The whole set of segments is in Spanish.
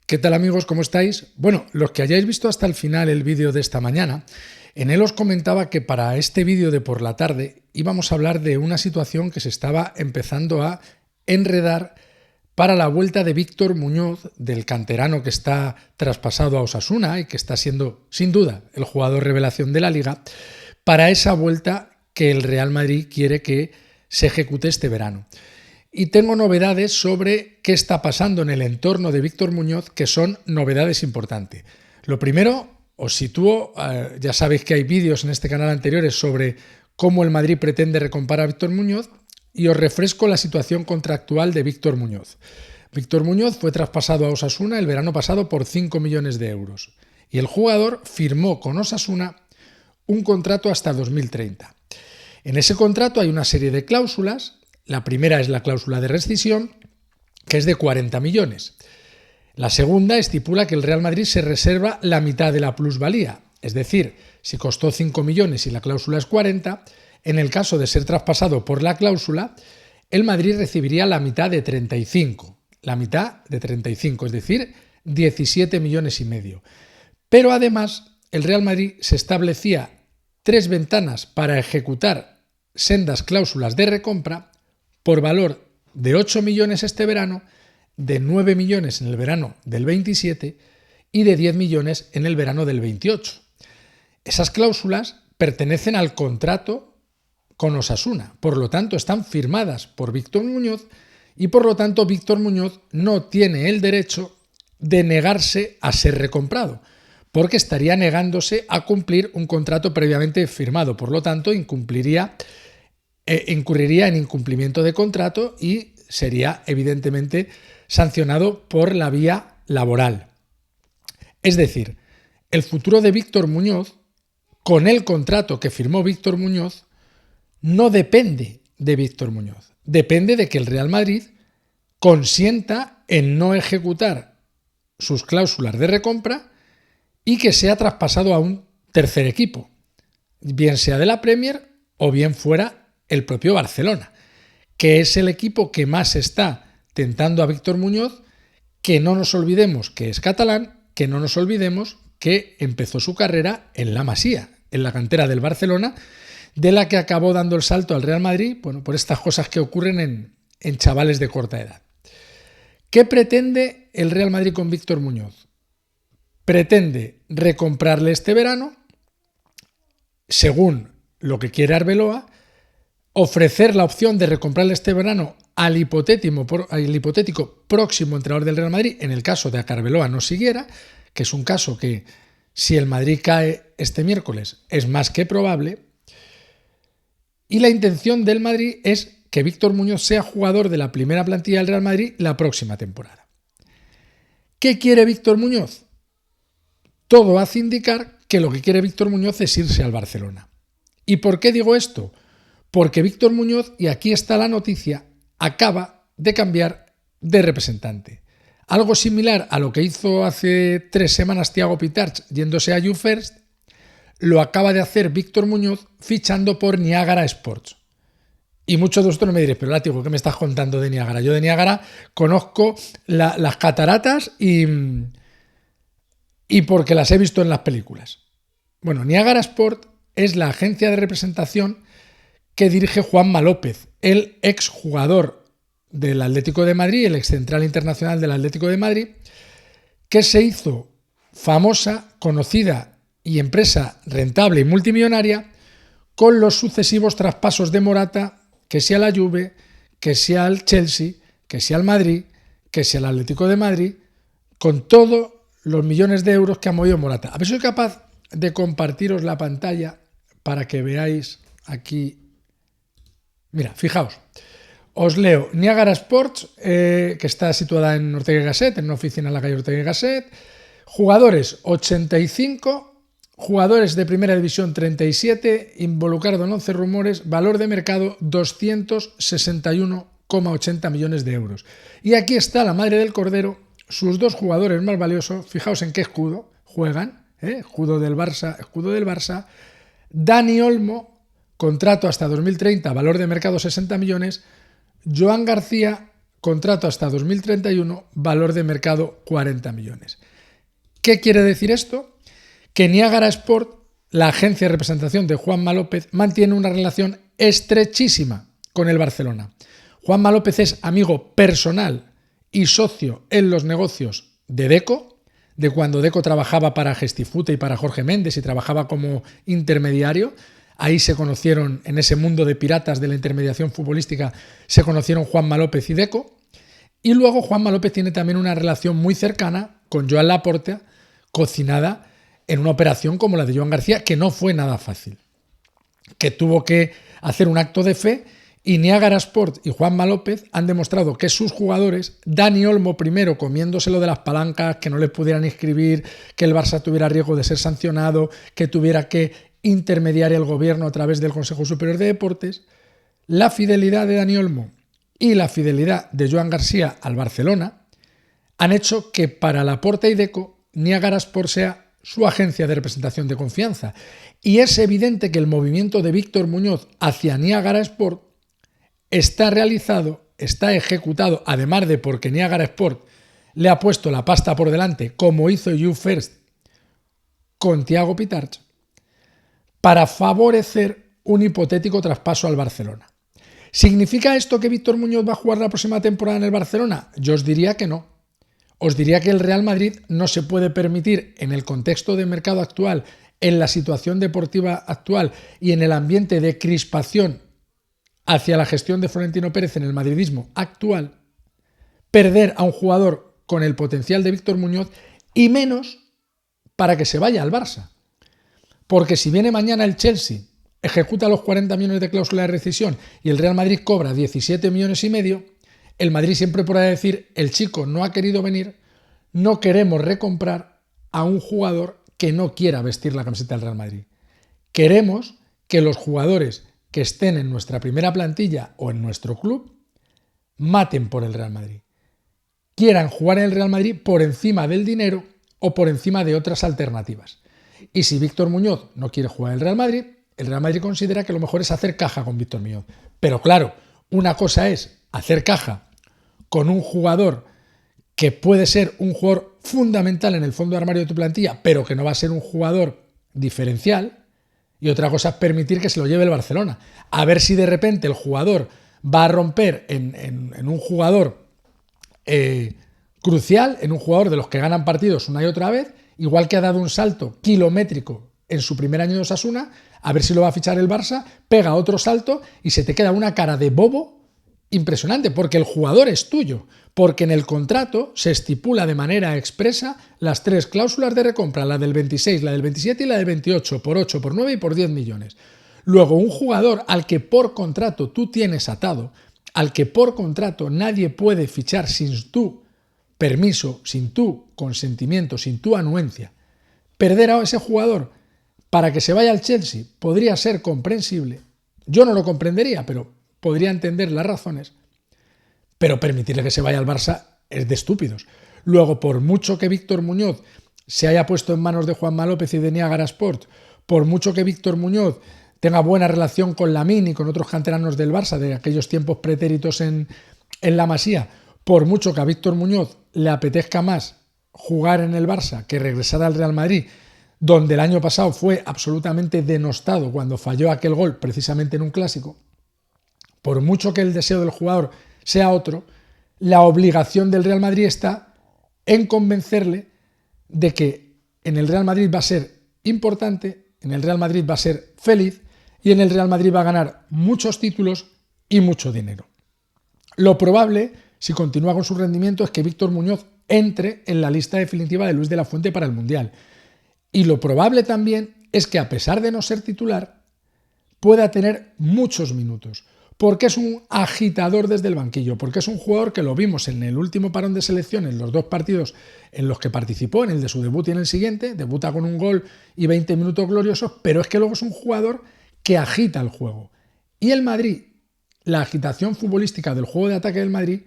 ¿Qué tal amigos? ¿Cómo estáis? Bueno, los que hayáis visto hasta el final el vídeo de esta mañana, en él os comentaba que para este vídeo de por la tarde íbamos a hablar de una situación que se estaba empezando a enredar para la vuelta de Víctor Muñoz, del canterano que está traspasado a Osasuna y que está siendo, sin duda, el jugador revelación de la Liga, para esa vuelta que el Real Madrid quiere que se ejecute este verano. Y tengo novedades sobre qué está pasando en el entorno de Víctor Muñoz, que son novedades importantes. Lo primero, os sitúo, ya sabéis que hay vídeos en este canal anteriores sobre cómo el Madrid pretende recomprar a Víctor Muñoz, y os refresco la situación contractual de Víctor Muñoz. Víctor Muñoz fue traspasado a Osasuna el verano pasado por 5 millones de euros y el jugador firmó con Osasuna un contrato hasta 2030. En ese contrato hay una serie de cláusulas. La primera es la cláusula de rescisión, que es de 40 millones. La segunda estipula que el Real Madrid se reserva la mitad de la plusvalía, es decir, si costó 5 millones y la cláusula es 40, en el caso de ser traspasado por la cláusula, el Madrid recibiría la mitad de 35. La mitad de 35, es decir, 17 millones y medio. Pero además, el Real Madrid se establecía 3 ventanas para ejecutar sendas cláusulas de recompra por valor de 8 millones este verano, de 9 millones en el verano del 27 y de 10 millones en el verano del 28. Esas cláusulas pertenecen al contrato con Osasuna, por lo tanto están firmadas por Víctor Muñoz y por lo tanto Víctor Muñoz no tiene el derecho de negarse a ser recomprado, porque estaría negándose a cumplir un contrato previamente firmado, por lo tanto incurriría en incumplimiento de contrato y sería evidentemente sancionado por la vía laboral. Es decir, el futuro de Víctor Muñoz, con el contrato que firmó Víctor Muñoz, no depende de Víctor Muñoz, depende de que el Real Madrid consienta en no ejecutar sus cláusulas de recompra y que sea traspasado a un tercer equipo, bien sea de la Premier o bien fuera el propio Barcelona, que es el equipo que más está tentando a Víctor Muñoz, que no nos olvidemos que es catalán, que no nos olvidemos que empezó su carrera en la Masía, en la cantera del Barcelona, de la que acabó dando el salto al Real Madrid, bueno, por estas cosas que ocurren en chavales de corta edad. ¿Qué pretende el Real Madrid con Víctor Muñoz? Pretende recomprarle este verano, según lo que quiere Arbeloa, ofrecer la opción de recomprarle este verano al hipotético próximo entrenador del Real Madrid, en el caso de que Arbeloa no siguiera, que es un caso que, si el Madrid cae este miércoles, es más que probable. Y la intención del Madrid es que Víctor Muñoz sea jugador de la primera plantilla del Real Madrid la próxima temporada. ¿Qué quiere Víctor Muñoz? Todo hace indicar que lo que quiere Víctor Muñoz es irse al Barcelona. ¿Y por qué digo esto? Porque Víctor Muñoz, y aquí está la noticia, acaba de cambiar de representante. Algo similar a lo que hizo hace 3 semanas Thiago Pitarch yéndose a YouFirst, lo acaba de hacer Víctor Muñoz fichando por Niagara Sports. Y muchos de vosotros me diréis, pero Látigo, ¿qué me estás contando de Niagara? Yo de Niagara conozco las cataratas y porque las he visto en las películas. Bueno, Niagara Sport es la agencia de representación que dirige Juanma López, el exjugador del Atlético de Madrid, el excentral internacional del Atlético de Madrid, que se hizo famosa, conocida y empresa rentable y multimillonaria con los sucesivos traspasos de Morata, que sea la Juve, que sea el Chelsea, que sea el Madrid, que sea el Atlético de Madrid, con todos los millones de euros que ha movido Morata. A ver si soy capaz de compartiros la pantalla para que veáis aquí. Mira, fijaos, os leo Niagara Sports, que está situada en Ortega y Gasset, en una oficina en la calle Ortega y Gasset. Jugadores 85, jugadores de primera división 37, involucrado en 11 rumores, valor de mercado 261,80 millones de euros. Y aquí está la madre del cordero, sus 2 jugadores más valiosos, fijaos en qué escudo juegan, escudo del Barça, Dani Olmo, contrato hasta 2030, valor de mercado 60 millones, Joan García, contrato hasta 2031, valor de mercado 40 millones. ¿Qué quiere decir esto? Que Niagara Sport, la agencia de representación de Juanma López, mantiene una relación estrechísima con el Barcelona. Juanma López es amigo personal y socio en los negocios de Deco, de cuando Deco trabajaba para Gestifute y para Jorge Méndez y trabajaba como intermediario. Ahí se conocieron, en ese mundo de piratas de la intermediación futbolística, se conocieron Juanma López y Deco. Y luego Juanma López tiene también una relación muy cercana con Joan Laporta, cocinada en una operación como la de Joan García, que no fue nada fácil, que tuvo que hacer un acto de fe, y Niagara Sport y Juanma López han demostrado que sus jugadores, Dani Olmo primero comiéndoselo de las palancas, que no le pudieran inscribir, que el Barça tuviera riesgo de ser sancionado, que tuviera que intermediar el gobierno a través del Consejo Superior de Deportes, la fidelidad de Dani Olmo y la fidelidad de Joan García al Barcelona han hecho que para Laporta y Deco Niagara Sport sea su agencia de representación de confianza. Y es evidente que el movimiento de Víctor Muñoz hacia Niagara Sport está realizado, está ejecutado, además de porque Niagara Sport le ha puesto la pasta por delante, como hizo You First con Thiago Pitarch, para favorecer un hipotético traspaso al Barcelona. ¿Significa esto que Víctor Muñoz va a jugar la próxima temporada en el Barcelona? Yo os diría que no. Os diría que el Real Madrid no se puede permitir, en el contexto de mercado actual, en la situación deportiva actual y en el ambiente de crispación hacia la gestión de Florentino Pérez en el madridismo actual, perder a un jugador con el potencial de Víctor Muñoz, y menos para que se vaya al Barça. Porque si viene mañana el Chelsea, ejecuta los 40 millones de cláusula de rescisión y el Real Madrid cobra 17 millones y medio, el Madrid siempre podrá decir: el chico no ha querido venir, no queremos recomprar a un jugador que no quiera vestir la camiseta del Real Madrid. Queremos que los jugadores que estén en nuestra primera plantilla o en nuestro club maten por el Real Madrid. Quieran jugar en el Real Madrid por encima del dinero o por encima de otras alternativas. Y si Víctor Muñoz no quiere jugar en el Real Madrid considera que lo mejor es hacer caja con Víctor Muñoz. Pero claro, una cosa es hacer caja con un jugador que puede ser un jugador fundamental en el fondo de armario de tu plantilla, pero que no va a ser un jugador diferencial, y otra cosa es permitir que se lo lleve el Barcelona. A ver si de repente el jugador va a romper en un jugador crucial, en un jugador de los que ganan partidos una y otra vez, igual que ha dado un salto kilométrico en su primer año de Osasuna, a ver si lo va a fichar el Barça, pega otro salto y se te queda una cara de bobo impresionante, porque el jugador es tuyo, porque en el contrato se estipula de manera expresa las 3 cláusulas de recompra, la del 26, la del 27 y la del 28, por 8, por 9 y por 10 millones. Luego, un jugador al que por contrato tú tienes atado, al que por contrato nadie puede fichar sin tu permiso, sin tu consentimiento, sin tu anuencia, perder a ese jugador para que se vaya al Chelsea podría ser comprensible. Yo no lo comprendería, pero podría entender las razones, pero permitirle que se vaya al Barça es de estúpidos. Luego, por mucho que Víctor Muñoz se haya puesto en manos de Juanma López y de Niagara Sport, por mucho que Víctor Muñoz tenga buena relación con Lamine y con otros canteranos del Barça de aquellos tiempos pretéritos en la Masía, por mucho que a Víctor Muñoz le apetezca más jugar en el Barça que regresar al Real Madrid, donde el año pasado fue absolutamente denostado cuando falló aquel gol precisamente en un clásico, por mucho que el deseo del jugador sea otro, la obligación del Real Madrid está en convencerle de que en el Real Madrid va a ser importante, en el Real Madrid va a ser feliz y en el Real Madrid va a ganar muchos títulos y mucho dinero. Lo probable, si continúa con su rendimiento, es que Víctor Muñoz entre en la lista definitiva de Luis de la Fuente para el Mundial. Y lo probable también es que, a pesar de no ser titular, pueda tener muchos minutos, porque es un agitador desde el banquillo, porque es un jugador que lo vimos en el último parón de selección, en los 2 partidos en los que participó, en el de su debut y en el siguiente, debuta con un gol y 20 minutos gloriosos, pero es que luego es un jugador que agita el juego. Y el Madrid, la agitación futbolística del juego de ataque del Madrid,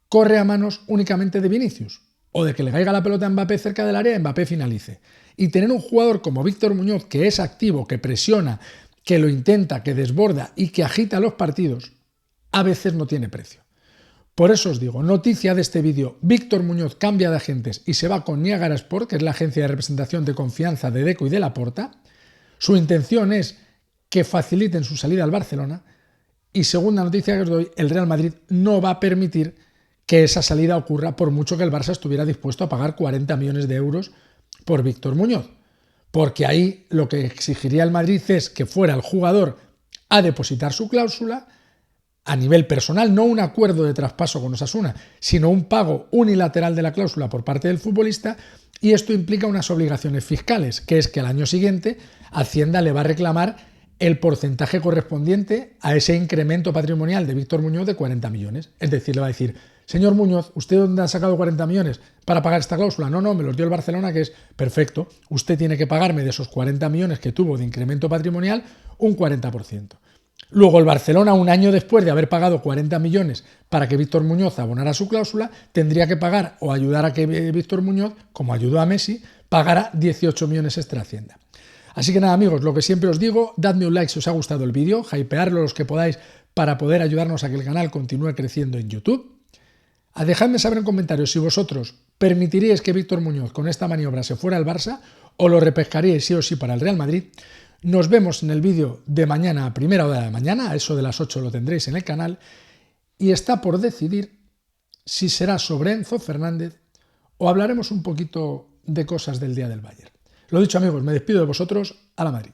corre a manos únicamente de Vinicius, o de que le caiga la pelota a Mbappé cerca del área y Mbappé finalice. Y tener un jugador como Víctor Muñoz, que es activo, que presiona, que lo intenta, que desborda y que agita los partidos, a veces no tiene precio. Por eso os digo, noticia de este vídeo, Víctor Muñoz cambia de agentes y se va con Niagara Sport, que es la agencia de representación de confianza de Deco y de Laporta. Su intención es que faciliten su salida al Barcelona. Y segunda noticia que os doy, el Real Madrid no va a permitir que esa salida ocurra por mucho que el Barça estuviera dispuesto a pagar 40 millones de euros por Víctor Muñoz. Porque ahí lo que exigiría el Madrid es que fuera el jugador a depositar su cláusula a nivel personal, no un acuerdo de traspaso con Osasuna, sino un pago unilateral de la cláusula por parte del futbolista, y esto implica unas obligaciones fiscales, que es que al año siguiente Hacienda le va a reclamar el porcentaje correspondiente a ese incremento patrimonial de Víctor Muñoz de 40 millones. Es decir, le va a decir, señor Muñoz, ¿usted dónde ha sacado 40 millones para pagar esta cláusula? No, me los dio el Barcelona, que es perfecto. Usted tiene que pagarme de esos 40 millones que tuvo de incremento patrimonial un 40%. Luego el Barcelona, un año después de haber pagado 40 millones para que Víctor Muñoz abonara su cláusula, tendría que pagar o ayudar a que Víctor Muñoz, como ayudó a Messi, pagara 18 millones extra a Hacienda. Así que nada, amigos, lo que siempre os digo, dadme un like si os ha gustado el vídeo, hypearlo los que podáis para poder ayudarnos a que el canal continúe creciendo en YouTube. Dejadme saber en comentarios si vosotros permitiríais que Víctor Muñoz con esta maniobra se fuera al Barça o lo repescaríais sí o sí para el Real Madrid. Nos vemos en el vídeo de mañana a primera hora de la mañana, a eso de las 8 lo tendréis en el canal, y está por decidir si será sobre Enzo Fernández o hablaremos un poquito de cosas del día del Bayern. Lo dicho, amigos, me despido de vosotros, a la Madrid.